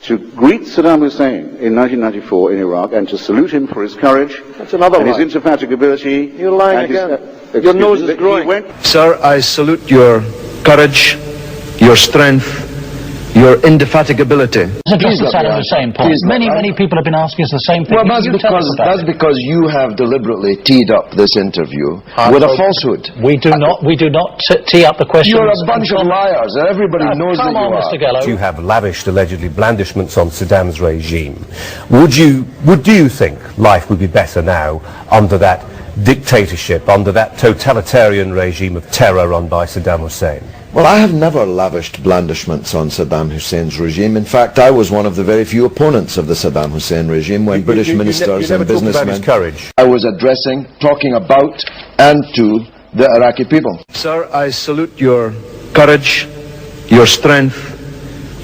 to greet Saddam Hussein in 1994 in Iraq and to salute him for his courage and his indefatigability. You're lying again. Your nose is growing. Sir, I salute your courage, your strength, your indefatigability. Address the Saddam Hussein point. Many people have been asking us the same thing. Well, that's because you have deliberately teed up this interview with a falsehood. We do not tee up the question. You're a bunch of liars, and everybody knows that you are. Mr. Galloway. You have lavished allegedly blandishments on Saddam's regime. Do you think life would be better now under that dictatorship, under that totalitarian regime of terror run by Saddam Hussein? Well, I have never lavished blandishments on Saddam Hussein's regime. In fact, I was one of the very few opponents of the Saddam Hussein regime when British ministers and businessmen... Courage. I was talking about and to the Iraqi people. Sir, I salute your courage, your strength,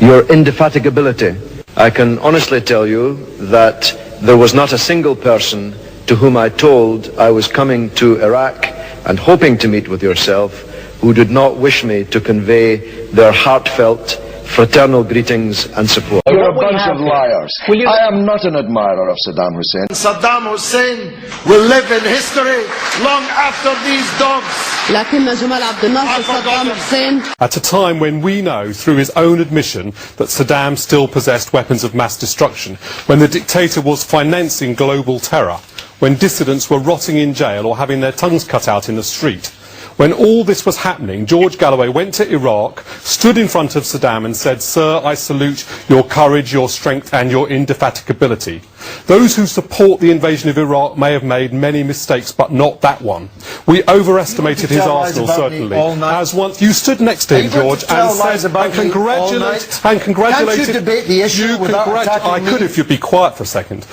your indefatigability. I can honestly tell you that there was not a single person to whom I told I was coming to Iraq and hoping to meet with yourself who did not wish me to convey their heartfelt, fraternal greetings and support. You're a bunch of liars. I am not an admirer of Saddam Hussein. Saddam Hussein will live in history long after these dogs. At a time when we know, through his own admission, that Saddam still possessed weapons of mass destruction, when the dictator was financing global terror, when dissidents were rotting in jail or having their tongues cut out in the street, when all this was happening, George Galloway went to Iraq, stood in front of Saddam and said, "Sir, I salute your courage, your strength and your indefatigability." Those who support the invasion of Iraq may have made many mistakes, but not that one. We overestimated his arsenal, certainly. As once you stood next to him, George, and said, and congratulated... Can't you debate the issue without attacking me? I could if you'd be quiet for a second.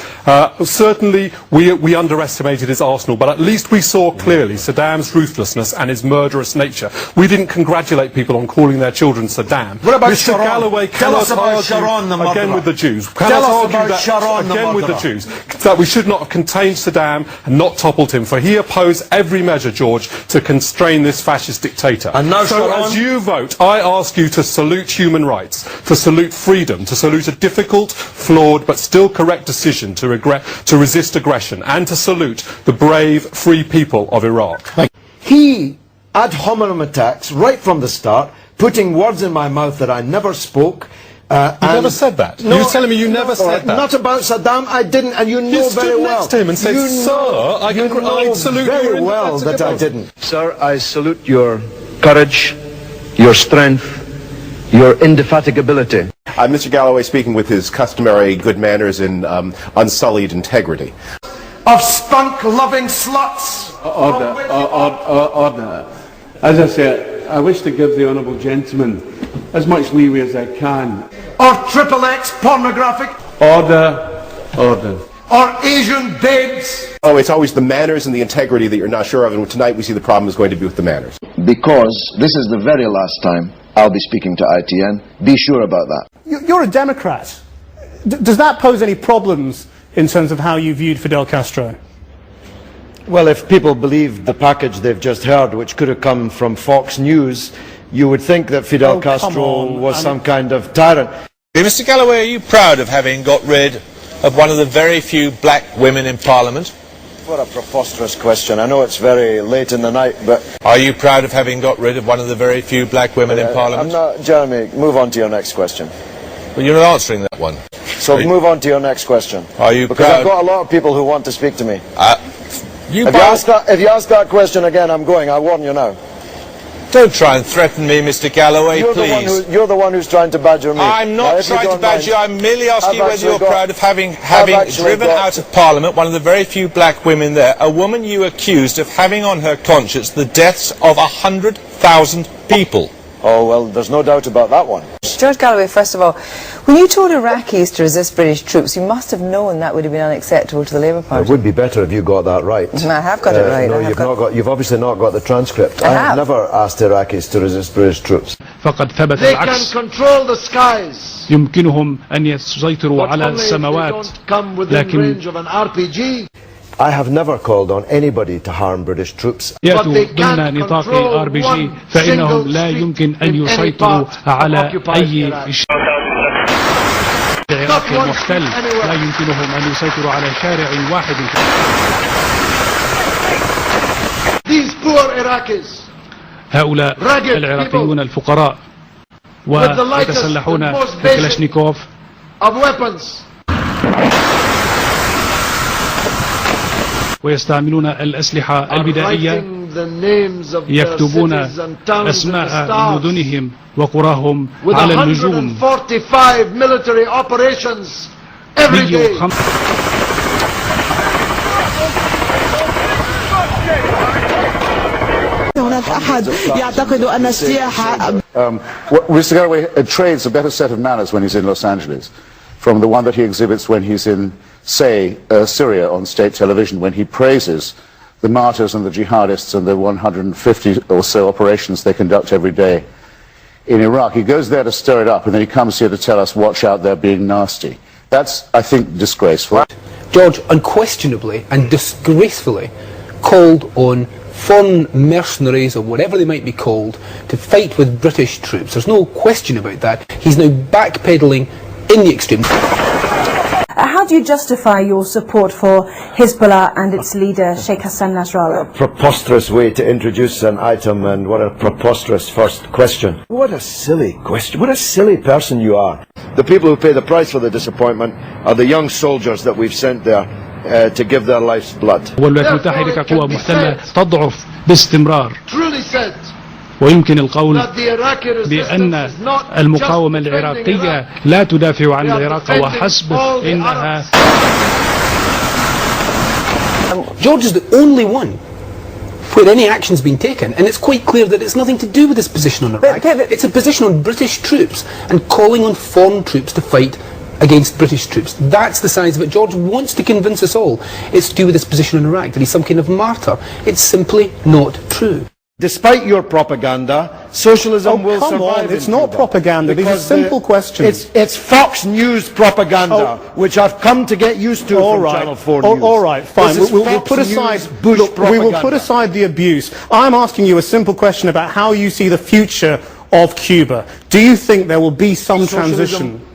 Certainly, we underestimated his arsenal, but at least we saw clearly Saddam's ruthlessness and his murderous nature. We didn't congratulate people on calling their children Saddam. What about Mr. Sharon? Galloway cannot argue again with the Jews. Cannot argue that again with the Jews, that we should not have contained Saddam and not toppled him, for he opposed every measure, George, to constrain this fascist dictator. And now, so Sharon, as you vote, I ask you to salute human rights, to salute freedom, to salute a difficult, flawed, but still correct decision to resist aggression, and to salute the brave, free people of Iraq. He, ad hominem attacks, right from the start, putting words in my mouth that I never spoke. You never said that. No, you're telling me you never said that. Not about Saddam, I didn't, and you know very well. You stood next to him and said, "Sir, I salute you." Very well that I didn't. Sir, I salute your courage, your strength, your indefatigability. Mr. Galloway speaking with his customary good manners and unsullied integrity. of spunk-loving sluts. Order. As I said, I wish to give the honourable gentleman as much leeway as I can. Or XXX pornographic. Order. Or Asian babes. Oh, it's always the manners and the integrity that you're not sure of, and tonight we see the problem is going to be with the manners. Because this is the very last time I'll be speaking to ITN. Be sure about that. You're a Democrat. Does that pose any problems in terms of how you viewed Fidel Castro? Well, if people believe the package they've just heard, which could have come from Fox News, you would think that Fidel Castro was some kind of tyrant. Mr. Galloway, are you proud of having got rid of one of the very few black women in Parliament? What a preposterous question. I know it's very late in the night, but... Are you proud of having got rid of one of the very few black women in Parliament? I'm not... Jeremy, move on to your next question. Well, you're not answering that one. So move on to your next question. Are you because proud? I've got a lot of people who want to speak to me. If you ask that question again, I'm going. I warn you now. Don't try and threaten me, Mr. Galloway, please. You're the one who's trying to badger me. I'm not trying to badger you. I'm merely asking you whether you're proud of having driven out of Parliament one of the very few black women there, a woman you accused of having on her conscience the deaths of 100,000 people. Oh, well, there's no doubt about that one. George Galloway, first of all, when you told Iraqis to resist British troops, you must have known that would have been unacceptable to the Labour Party. It would be better if you got that right. I have got it right. No, you've obviously not got the transcript. I have never asked Iraqis to resist British troops. They can control the skies. يمكنهم أن يسيطروا على السماوات. But only if they don't come within range of an RPG. I have never called on anybody to harm British troops. يأتوا ضمن نطاق RPG فإنهم لا يمكن أن يسيطروا على أي Not one street anywhere. لا يمكنهم أن يسيطروا على شارع واحد. These poor Iraqis, هؤلاء العراقيون الفقراء ويتسلحون بالكلاشنيكوف of weapons, ويستعملون الأسلحة البدائية، يكتبون أسماء مدنهم وقراهم على النجوم. 145 military operations every day. Mr. Galloway trades a better set of manners when he's in Los Angeles from the one that he exhibits when he's in, say, Syria on state television, when he praises the martyrs and the jihadists and the 150 or so operations they conduct every day in Iraq. He goes there to stir it up, and then he comes here to tell us, watch out, they're being nasty. That's, I think, disgraceful. George unquestionably and disgracefully called on foreign mercenaries, or whatever they might be called, to fight with British troops. There's no question about that. He's now backpedaling in the extreme. How do you justify your support for Hezbollah and its leader, Sheikh Hassan Nasrallah? A preposterous way to introduce an item, and what a preposterous first question. What a silly question. What a silly person you are. The people who pay the price for the disappointment are the young soldiers that we've sent there to give their life's blood. والولايات المتحدة كقوة محتلة تضعف باستمرار. ويمكن القول بأن المقاومة العراقية لا تدافع عن العراق وحسب، إنها George is the only one where any action's been taken, and it's quite clear that it's nothing to do with his position on Iraq. It's a position on British troops and calling on foreign troops to fight against British troops. That's the size of it. George wants to convince us all it's to do with his position in Iraq, that he's some kind of martyr. It's simply not true. Despite your propaganda, socialism will survive. It's not propaganda. These are simple questions. It's Fox News propaganda, which I've come to get used to from Channel 4 News. All right, fine. We'll put aside we will put aside the abuse. I'm asking you a simple question about how you see the future of Cuba. Do you think there will be some transition?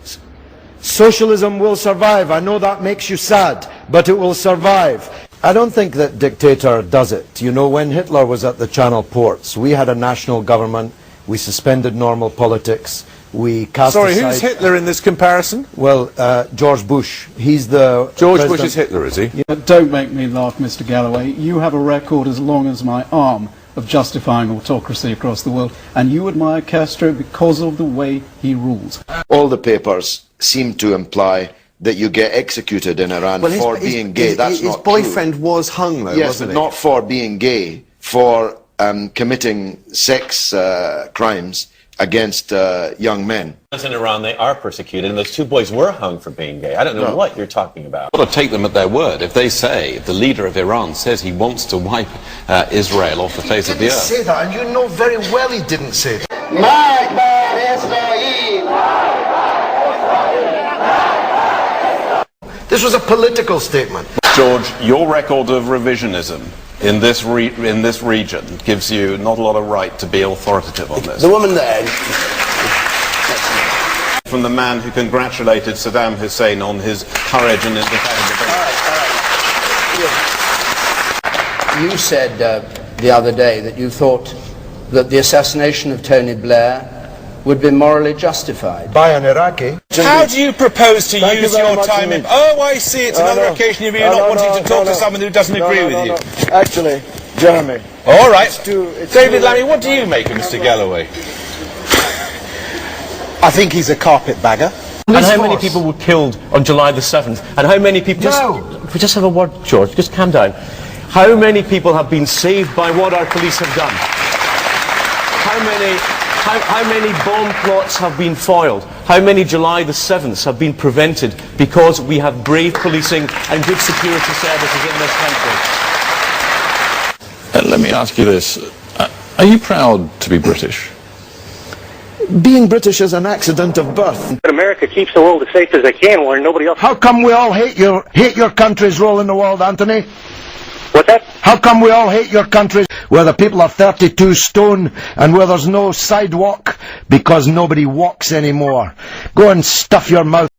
Socialism will survive. I know that makes you sad, but it will survive. I don't think that dictator does it. You know, when Hitler was at the Channel ports, we had a national government, we suspended normal politics, we cast Sorry, aside... who's Hitler in this comparison? Well, George Bush. He's the George Bush is Hitler, is he? Yeah, don't make me laugh, Mr. Galloway. You have a record as long as my arm of justifying autocracy across the world, and you admire Castro because of the way he rules. All the papers seem to imply that you get executed in Iran for being gay. That's not true. His boyfriend was hung, though, wasn't he? Yes, but not for being gay, for committing sex crimes against young men. In Iran, they are persecuted, and those two boys were hung for being gay. I don't know what you're talking about. I've got to take them at their word. If they say, if the leader of Iran says he wants to wipe Israel off the face of the earth. He didn't say that, and you know very well he didn't say that. This was a political statement. George, your record of revisionism in this region gives you not a lot of right to be authoritative on this. The woman there... From the man who congratulated Saddam Hussein on his courage and indefatigability. You said the other day that you thought that the assassination of Tony Blair would be morally justified. By an Iraqi. How do you propose to use your time in... Oh, I see, it's another occasion of you not wanting to talk to someone who doesn't agree with you. Actually, Jeremy. All right. David Lammy, what do you make of Mr. Galloway? I think he's a carpetbagger. And how many people were killed on July the 7th? And how many people... Just have a word, George, just calm down. How many people have been saved by what our police have done? How many bomb plots have been foiled? How many July the 7th have been prevented because we have brave policing and good security services in this country? Let me ask you this. Are you proud to be British? Being British is an accident of birth. America keeps the world as safe as they can while nobody else... How come we all hate your country's role in the world, Anthony? What's that? How come we all hate your country where the people are 32 stone and where there's no sidewalk? Because nobody walks anymore. Go and stuff your mouth.